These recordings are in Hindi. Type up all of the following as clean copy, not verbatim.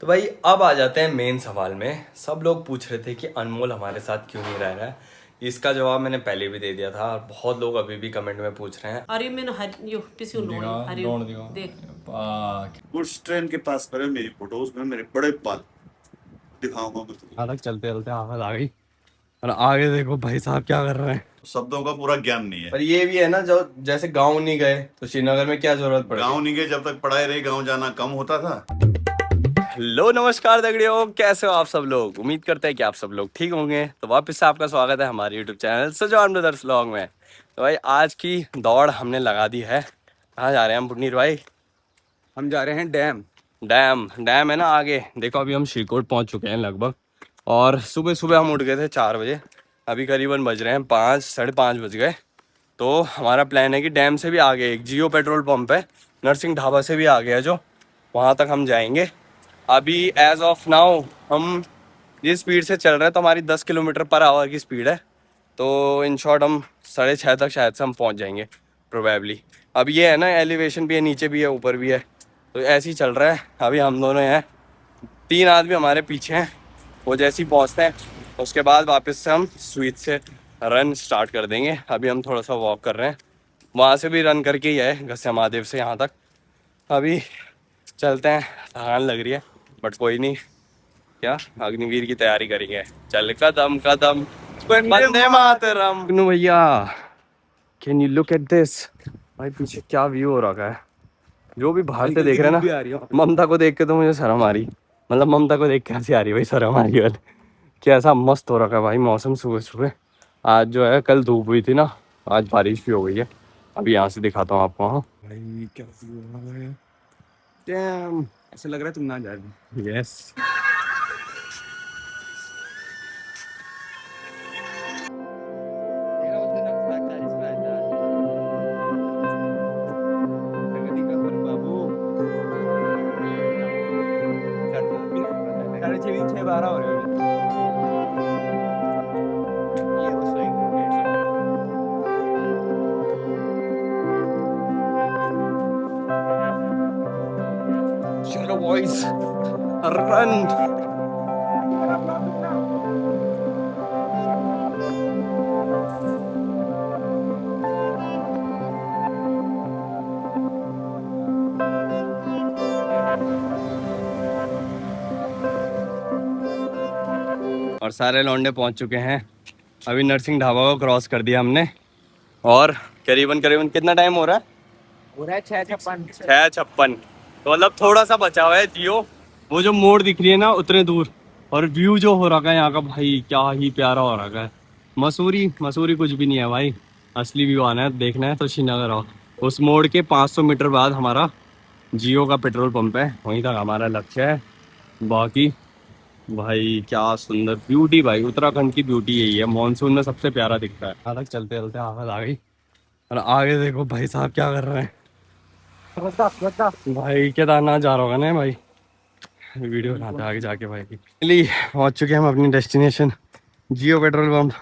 तो भाई अब आ जाते हैं मेन सवाल में। सब लोग पूछ रहे थे कि अनमोल हमारे साथ क्यों नहीं रह रहा है। इसका जवाब मैंने पहले भी दे दिया था और बहुत लोग अभी भी कमेंट में पूछ रहे हैं। अरे मैंने देख उस ट्रेन के पास पर है मेरी फोटोज में मेरे बड़े बाल दिखाऊंगा मैं तुझे। अलग चलते चलते आवाज आ गई और आगे देखो भाई साहब क्या कर रहे हैं। शब्दों का पूरा ज्ञान नहीं है। पर ये भी है ना, जो जैसे गाँव नहीं गए तो श्रीनगर में क्या जरूरत पड़ी। गाँव नहीं गए, जब तक पढ़ाई रही गाँव जाना कम होता था। हेलो नमस्कार दगड़ियों, कैसे हो आप सब लोग। उम्मीद करते हैं कि आप सब लोग ठीक होंगे। तो वापस से आपका स्वागत है हमारे YouTube channel Sajwan brothers vlog में। तो भाई आज की दौड़ हमने लगा दी है। कहाँ जा रहे हैं हम पुनीर भाई? हम जा रहे हैं डैम डैम है ना आगे। देखो अभी हम श्रीकोट पहुंच चुके हैं लगभग। और सुबह सुबह हम उठ गए थे 4 बजे। अभी करीबन बज रहे हैं 5, साढ़े 5 बज गए। तो हमारा प्लान है कि डैम से भी आगे एक जियो पेट्रोल पंप है, नरसिंह ढाबा से भी आगे है जो, वहाँ तक हम जाएंगे। अभी एज ऑफ नाउ हम जिस स्पीड से चल रहे हैं तो हमारी 10 किलोमीटर पर आवर की स्पीड है। तो इन शॉर्ट हम 6:30 तक शायद से हम पहुँच जाएंगे प्रोबेबली। अब ये है ना, एलिवेशन भी है, नीचे भी है, ऊपर भी है, तो ऐसे ही चल रहा है। अभी हम दोनों हैं, 3 आदमी हमारे पीछे हैं। वो जैसे ही पहुँचते हैं उसके बाद वापस से हम स्वीट से रन स्टार्ट कर देंगे। अभी हम थोड़ा सा वॉक कर रहे हैं, वहाँ से भी रन करके ही है घसिया महादेव से यहाँ तक। अभी चलते हैं, थकान लग रही है बट कोई नहीं, क्या अग्निवीर की तैयारी करेंगे। चल कदम कदम वंदे मातरम। भैया can you look at this. भाई पीछे क्या व्यू हो रखा है। जो भी बाहर से देख रहे हैं ना, ममता को देख के तो मुझे शर्म आ रही। मतलब ममता को देख के कैसे आ रही भाई, शर्म आ रही है। कैसा मस्त हो रखा है भाई मौसम सुबह सुबह। आज जो है, कल धूप हुई थी ना, आज बारिश भी हो गई है। अभी यहाँ से दिखाता हूँ आपको। हाँ भाई क्या है, डैम ऐसा लग रहा है तुम ना जा रहे। यस चलो बॉयज रन। और सारे लौंडे पहुंच चुके हैं। अभी नरसिंह ढाबा को क्रॉस कर दिया हमने। और करीबन करीबन कितना टाइम हो रहा है? 6:56। तो मतलब थोड़ा सा बचा हुआ है जियो। वो जो मोड़ दिख रही है ना उतने दूर, और व्यू जो हो रखा है यहाँ का भाई क्या ही प्यारा हो रखा है। मसूरी कुछ भी नहीं है भाई। असली व्यू आना है, देखना है तो श्रीनगर आओ। उस मोड़ के 500 मीटर बाद हमारा जियो का पेट्रोल पंप है, वहीं तक हमारा लक्ष्य है। बाकी भाई क्या सुंदर ब्यूटी, भाई उत्तराखंड की ब्यूटी यही है, मानसून में सबसे प्यारा दिखता है। यहाँ तक चलते चलते आवाज आ गई और आगे देखो भाई साहब क्या कर रहे हैं। भाई केदारनाथ जा रहा होगा ना भाई, वीडियो बनाते आगे जाके भाई। चलिए पहुंच चुके हैं हम अपनी destination Jio petrol pump.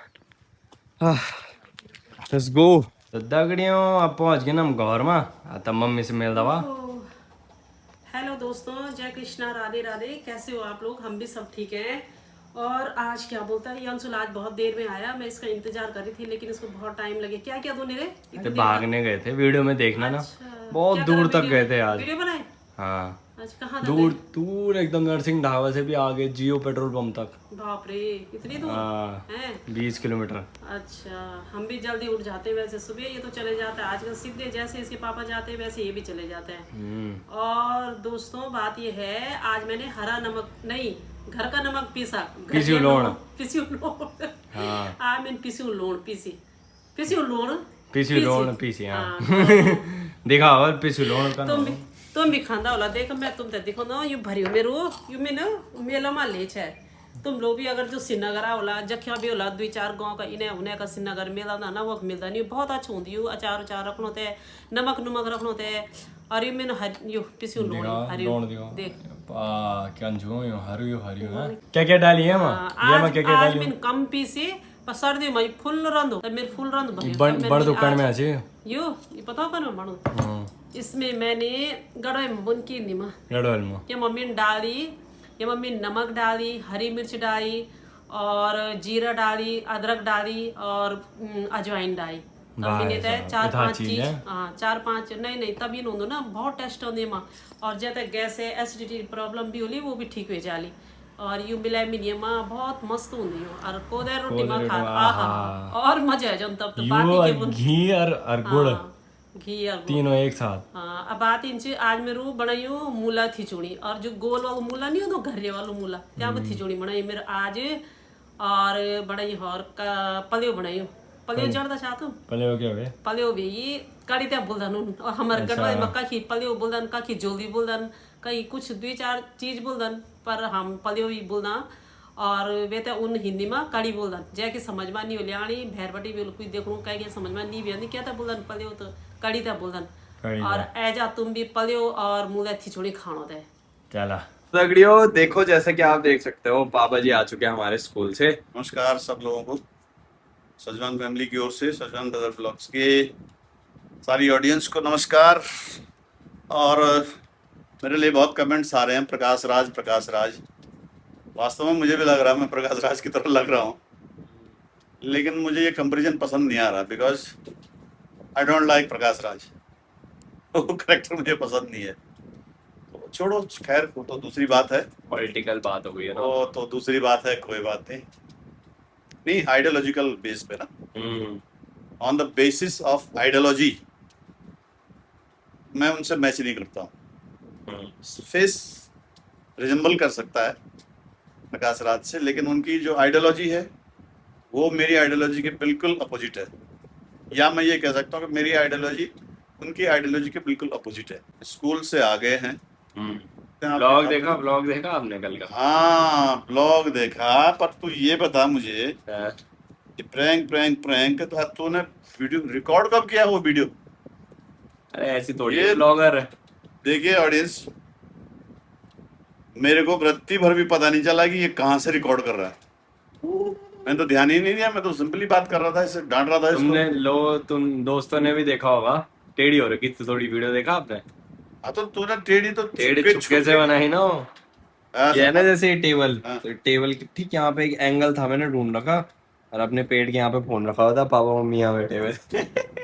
Let's go. तो दगड़ियों अब पहुंच गए ना हम घर में। तब मम्मी से मिल दवा। हेलो दोस्तों, जय कृष्णा, राधे राधे। कैसे हो आप लोग? हम भी सब ठीक हैं। और आज क्या बोलता है, ये अंशुल आज बहुत देर में आया। मैं इसका इंतजार कर रही थी लेकिन इसको बहुत टाइम लगे। क्या क्या तूने रे? भागने गए थे, वीडियो में देखना ना। बहुत दूर तक गए थे आज। वीडियो बनाए? हाँ आज कहाँ दूर दूर एकदम, नरसिंह ढाबा से भी आगे जियो पेट्रोल पंप तक। बाप रे, इतनी दूर है? 20 किलोमीटर। अच्छा, हम भी जल्दी उठ जाते हैं वैसे सुबह। ये तो चले जाता है आजकल सीधे, जैसे इसके पापा जाते हैं वैसे ये भी चले जाते हैं। और दोस्तों बात ये है, आज मैंने हरा नमक नहीं, घर का नमक पीसा। पीसी लोण। हाँ आई मीन पीसी लोण पीसी हाँ देखा और पीसी लोण का तुम भी खांदा होला। देख मैं तुम दिखो ना, यू भरी मेरो यू में ना मेला मा ले छे। तुम लोग भी अगर जो श्रीनगर होला, जख्या भी होला 2-4 गांव का इन्हें उन्हें का श्रीनगर मेला ना वो मिलता नहीं। बहुत अच्छा होती है। अचार रखनो ते, नमक रखनो ते। और ये मैंने पिसी लोण देख क्या डाली है मां? आज मैंने कम पीसी पर सर्दी में फुल रंदो त मेरे फुल रंद बड़ दुकान में आछे यो ये पता करो मानो। इसमें मैंने गड़वे में बुन की निमा गड़वल में क्या मम्मी ने डाली ये मम्मी नमक डाली, हरी मिर्च डाली और जीरा डाली, अदरक डाली और अजवाइन डाली। तब मैंने तय चार पांच चीज, हाँ 4-5 नहीं तब ये नोंदो ना बहुत टेस्ट होने माँ। और जैसे गैस है एसिडिटी प्रॉब्लम भी होली वो भी ठीक हो जाली। और यू मिला मिनिया माँ बहुत मस्त होनी हो और कोदे रोटी माँ खा आहा और मजा है जब तब तो बाटी के घी और गुड़ घी और तीनों एक साथ। हाँ अब बात इनसे आज मैं रू बनाई हूँ मूला खिचड़ी और जो गोल वाला मूला नहीं हो घरे वाला मूला क्या मैं खिचड़ी बनाई मेरे आज। और बनाई और पलियो बनाई हूँ। पलियो जड़ता चाहता हूँ पले क्या हो गए पलियो भी ये कड़ी त्या बोलदन और हमारे गढ़वा मक्का की पलियो बोलदन का की जोली बोलदन कहीं कुछ 2-4 चीज बोलदन पर हम पलियो भी बोलना। और वे तो उन हिंदी में कड़ी बोलदन जै की समझ में नहीं लियाणी भैरबटी भी कोई देखूँ कहीं समझ में नहीं भी क्या था बोलदन पलियो तो कड़ी था बोलदन। और ऐजा तुम भी पलियो और मूला खिचड़ी खानो दे चला तगड़ियों देखो जैसे कि आप देख सकते हो पापा जी आ चुके हैं हमारे स्कूल से। नमस्कार सब लोगों को, सजवान फैमिली की ओर से सजवान ब्रदर ब्लॉग्स के सारी ऑडियंस को नमस्कार। और मेरे लिए बहुत कमेंट्स आ रहे हैं प्रकाश राज। वास्तव में मुझे भी लग रहा है मैं प्रकाश राज की तरह लग रहा हूँ, लेकिन मुझे ये कंपैरिजन पसंद नहीं आ रहा because I don't like Prakash Raj. वो करेक्टर मुझे पसंद नहीं है। तो छोड़ो, खैर वो तो दूसरी बात है, पॉलिटिकल बात हो गई है ना। वो तो दूसरी बात है, कोई बात नहीं आइडियोलॉजिकल बेस पे ना, on the basis of ideology मैं उनसे मैच नहीं करता हूँ। फेस रिजेंबल कर सकता है प्रकाश राज से, लेकिन उनकी जो आइडियोलॉजी है वो मेरी आइडियोलॉजी के बिल्कुल अपोजिट है। या मैं ये कह सकता हूँ कि मेरी आइडियोलॉजी उनकी आइडियोलॉजी के बिल्कुल अपोजिट है। स्कूल से आ गए हैं। ब्लॉग देखा आपने कल का? हाँ ब्लॉग देखा, पर तू ये बता मुझे प्रैंक तो तूने वीडियो रिकॉर्ड कब किया वो वीडियो? अरे ऐसी थोड़ी है ब्लॉगर। देखिए ऑडियंस, मेरे को रत्ती भर भी पता नहीं चला कि ये कहाँ से रिकॉर्ड कर रहा है। मैंने तो ध्यान ही नहीं दिया, मैं तो सिंपली बात कर रहा था, इसे डांट रहा था इसको। तुम दोस्तों ने भी देखा होगा टेढ़ी हो रही थी थोड़ी वीडियो, देखा आपने? हाँ तो तूने टेढ़ी चुपके से बनाई ना वो। ये है ना जैसे टेबल, तो टेबल ठीक यहाँ पे एक एंगल था, मैंने ढूंढ रखा और अपने पेट के यहाँ पे फोन रखा हुआ था, पापा मम्मी यहाँ बैठे हुए।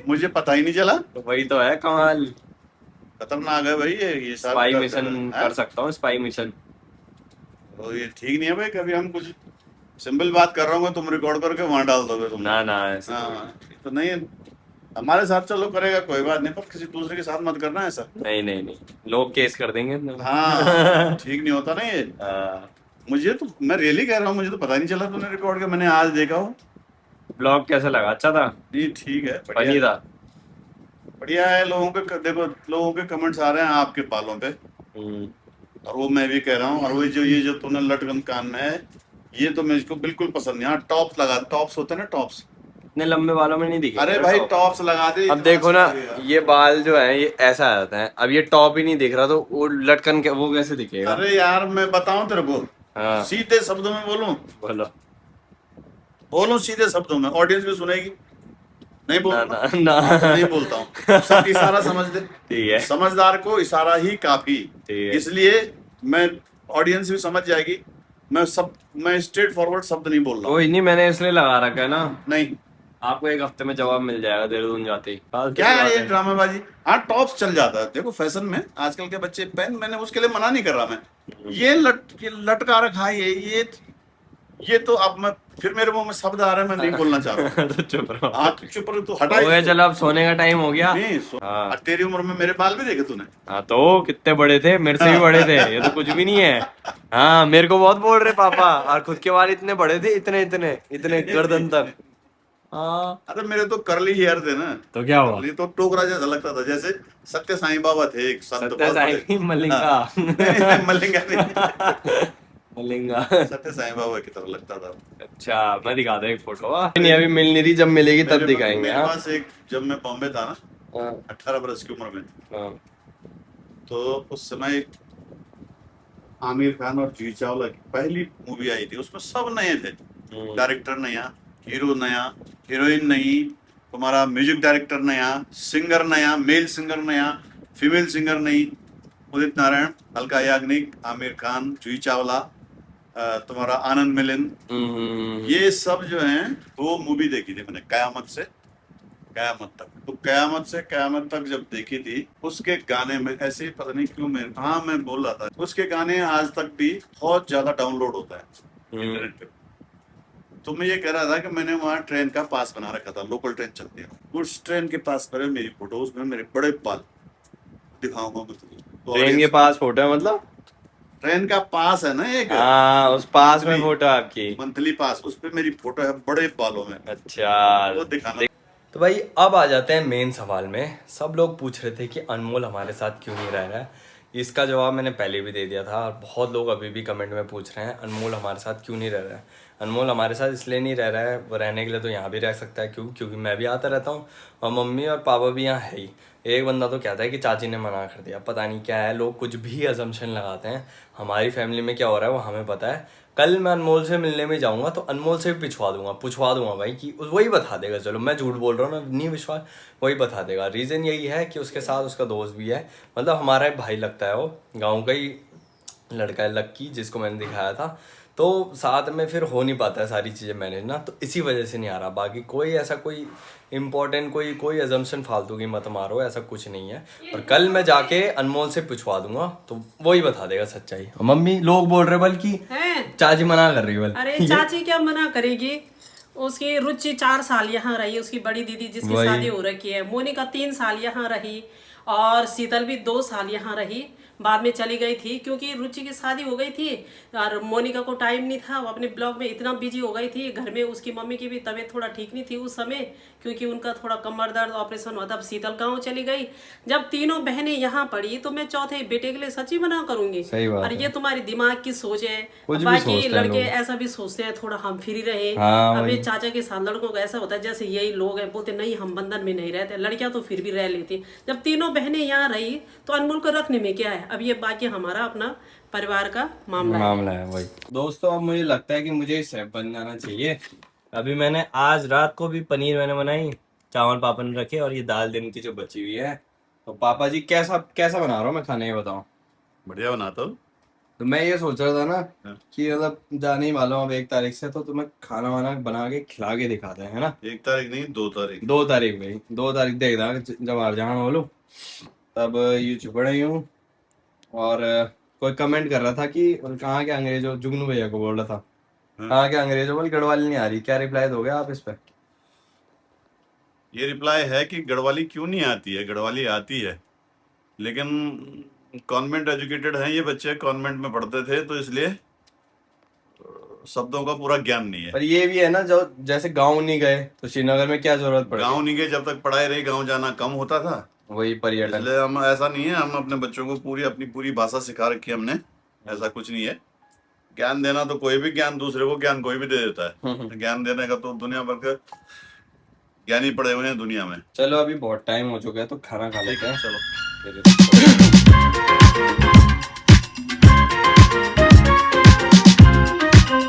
मुझे पता ही नहीं चला। तो वही तो है कमाल, खतरनाक है भाई ये सब स्पाई मिशन कर सकता हूँ, स्पाई मिशन। तो ये ठीक नहीं है भाई, कभी हम कुछ सिंपल बात कर रहा हूँ तुम रिकॉर्ड करके वहां डाल दोगे तुम। ना ऐसा तो नहीं, हमारे साथ चलो करेगा कोई बात नहीं, पर किसी दूसरे के साथ मत करना ऐसा। नहीं लोग केस कर देंगे। हाँ ठीक नहीं होता ना ये। मुझे तो, मैं रियली कह रहा हूँ, मुझे तो पता नहीं चला तूने रिकॉर्ड किया, मैंने आज देखा हूँ। ब्लॉग कैसा लगा? अच्छा था? जी ठीक है, फनी था, बढ़िया है। लोगों के देखो, लोगों के कमेंट्स आ रहे हैं आपके बालों पे, और वो मैं भी कह रहा हूँ। और वो ये जो तूने लटकन कान में है, ये तो मुझको बिल्कुल पसंद नहीं। हाँ टॉप्स लगा, टॉप्स होते हैं ना, टॉप्स इतने लंबे बालों में नहीं दिखे। अरे भाई टॉप्स लगा दे। अब देखो ना, ये बाल जो है ये ऐसा आ जाता है, अब ये टॉप ही नहीं दिख रहा तो वो लटकन के वो कैसे दिखेगा? अरे यार मैं बताऊं तेरे को, हाँ। सीधे शब्दों में बोलो सीधे शब्दों में, ऑडियंस भी सुनेगी। नहीं बोलता ना। नहीं बोलता हूँ, सब इशारा समझ दे। ठीक है, समझदार को इशारा ही काफी, इसलिए मैं ऑडियंस भी समझ जाएगी। मैं स्ट्रेट फॉरवर्ड शब्द नहीं बोल रहा। कोई नहीं, मैंने इसलिए लगा रखा है ना। नहीं, आपको एक हफ्ते में जवाब मिल जाएगा देहरादून जाते ही। क्या है ये ड्रामेबाजी? हाँ टॉप्स चल जाता है, देखो फैशन में आजकल के बच्चे पहन, मैंने उसके लिए मना नहीं कर रहा मैं। ये लटका रखा है ये तो अब मैं फिर मेरे मुंह में शब्द आ रहा है, मैं नहीं बोलना चाह रहा। तो चुप रहो। हाँ तो चुप रहो, तू हटा। हो गया, चलो अब सोने का टाइम हो गया। नहीं हाँ। तेरी उम्र में मेरे बाल भी देखे तूने? हाँ तो कितने बड़े थे, मेरे से भी बड़े थे, ये तो कुछ भी नहीं है। हाँ मेरे को बहुत बोल रहे पापा, और खुद के बाल इतने बड़े थे, इतने गर्दन तक। हाँ अरे मेरे तो करली हेयर थे ना, तो क्या हुआ? तो टोकरा जैसा लगता था, जैसे सत्य साईं बाबा थे एक संत। सत्य साईं मलिंगा। मलिंगा नहीं, मलिंगा सत्य साईं बाबा की तरह लगता था। अच्छा मैं दिखाता हूँ एक फोटो। नहीं अभी मिल नहीं रही, जब मिलेगी तब दिखाएंगे। मेरे पास एक, जब मैं बॉम्बे था ना 18 बरस की उम्र में, तो उस समय आमिर खान और जूही चावला की पहली मूवी आई थी, उसमें सब नए थे। डायरेक्टर नया, हीरो नया, हीरोइन नई, तुम्हारा म्यूजिक डायरेक्टर नया, सिंगर नया, मेल सिंगर नया, फीमेल सिंगर नई। उदित नारायण, अलका याग्निक, आमिर खान, जूही चावला, तुम्हारा आनंद मिलिंद, ये सब जो हैं वो मूवी देखी थी मैंने कयामत से कयामत तक। तो कयामत से कयामत तक जब देखी थी, उसके गाने में ऐसे ही पता नहीं क्यों मैं बोल रहा था, उसके गाने आज तक भी बहुत ज्यादा डाउनलोड होता है इंटरनेट पे। तो मैं ये कह रहा था कि मैंने वहाँ ट्रेन का पास बना रखा था, लोकल ट्रेन चलती है, उस ट्रेन के पास पर है मेरी फोटो, उसमें मेरे बड़े बाल, दिखाऊंगा मैं तुझे। ट्रेन के पास फोटो है मतलब? ट्रेन का पास है ना एक, हाँ, उस पास में फोटो आपकी, मंथली पास, उस पे मेरी फोटो है बड़े बालों में। अच्छा, वो दिखाना। तो भाई अब आ जाते हैं मेन सवाल में। सब लोग पूछ रहे थे कि अनमोल हमारे साथ क्यों नहीं रह रहा है। इसका जवाब मैंने पहले भी दे दिया था और बहुत लोग अभी भी कमेंट में पूछ रहे हैं अनमोल हमारे साथ क्यों नहीं रह रहा है। अनमोल हमारे साथ इसलिए नहीं रह रहा है, वो रहने के लिए तो यहाँ भी रह सकता है, क्योंकि मैं भी आता रहता हूँ और मम्मी और पापा भी यहाँ है ही। एक बंदा तो कहता है कि चाची ने मना कर दिया, पता नहीं क्या है, लोग कुछ भी अजम्पशन लगाते हैं। हमारी फैमिली में क्या हो रहा है वो हमें पता है। कल मैं अनमोल से मिलने में जाऊंगा तो अनमोल से भी पूछवा दूंगा भाई कि वही बता देगा। चलो मैं झूठ बोल रहा हूँ ना, नहीं विश्वास, वही बता देगा। रीज़न यही है कि उसके साथ उसका दोस्त भी है, मतलब हमारा एक भाई लगता है, वो गाँव का ही लड़का है लक्की, जिसको मैंने दिखाया था। तो साथ में फिर हो नहीं पाता है सारी चीज़ें मैनेज ना, तो इसी वजह से नहीं आ रहा। बाकी कोई ऐसा कोई इम्पोर्टेंट कोई अजम्पशन फालतू की मत मारो, ऐसा कुछ नहीं है। और कल मैं जाके अनमोल से पूछवा दूंगा तो वही बता देगा सच्चाई। मम्मी लोग बोल रहे बल्कि हैं? चाची मना कर रही है अरे चाची क्या मना करेगी, उसकी रुचि 4 साल यहाँ रही, उसकी बड़ी दीदी जिसकी शादी हो रखी है, मोनिका 3 साल यहाँ रही और शीतल भी 2 साल यहाँ रही, बाद में चली गई थी क्योंकि रुचि की शादी हो गई थी और मोनिका को टाइम नहीं था, वो अपने ब्लॉग में इतना बिजी हो गई थी। घर में उसकी मम्मी की भी तबीयत थोड़ा ठीक नहीं थी उस समय, क्योंकि उनका थोड़ा कमर दर्द ऑपरेशन हुआ, तब शीतल गाँव चली गई। जब तीनों बहनें यहाँ पड़ी तो मैं चौथे बेटे के लिए सच्ची मना करूंगी। और ये तुम्हारी दिमाग की सोच है, बाकी लड़के ऐसा भी सोचते हैं थोड़ा हम फ्री रहे। अभी चाचा के साथ लड़कों का ऐसा होता है जैसे यही लोग हैं, बोलते नहीं हम बंधन में नहीं रहते, लड़कियां तो फिर भी रह लेती। जब तीनों बहनें यहाँ रही तो अनमोल को रखने में क्या है, अब ये बाकी हमारा अपना परिवार का मामला है वही। दोस्तों अब मुझे लगता है कि मुझे शेफ बन जाना चाहिए। अभी मैंने आज रात को भी पनीर मैंने बनाई, चावल पापा ने रखे और ये दाल दिन की जो बची हुई है। तो पापा जी कैसा बना रहा हूँ मैं खाने, ये बताओ। बढ़िया बनाता हूँ। तो मैं ये सोच रहा था ना कि मतलब जाने ही वाला हूँ अब 1 तारीख से, तो तुम्हें खाना वाना बना के खिला के दिखाते हैं, है ना। 1 तारीख नहीं, 2 तारीख। 2 तारीख भाई, 2 तारीख देखना जब आ जाना बोलो तब ये चुप रही हूँ। और कोई कमेंट कर रहा था कि कहाँ के अंग्रेजों, जुगनू भैया को बोल रहा था कहाँ के अंग्रेजों, बोल गढ़वाली नहीं आ रही, क्या रिप्लाई दोगे आप इस पे? ये रिप्लाई है कि गढ़वाली क्यों नहीं आती है, गढ़वाली आती है, लेकिन कॉन्वेंट एजुकेटेड हैं ये बच्चे, कॉन्वेंट में पढ़ते थे तो इसलिए शब्दों का पूरा ज्ञान नहीं है। पर ये भी है ना, जो जैसे गाँव नहीं गए तो श्रीनगर में क्या जरूरत पड़ी। गाँव नहीं गए, जब तक पढ़ाई रही गाँव जाना कम होता था, वही पर्यटन। इसलिए हम, ऐसा नहीं है, हम अपने बच्चों को अपनी पूरी भाषा सिखा रखी है हमने, ऐसा कुछ नहीं है। ज्ञान देना तो कोई भी, ज्ञान दूसरे को ज्ञान कोई भी दे देता है, ज्ञान देने का तो दुनिया भर के ज्ञानी पड़े हुए हैं दुनिया में। चलो अभी बहुत टाइम हो चुका है तो खाना खा लेते हैं। चलो। चलो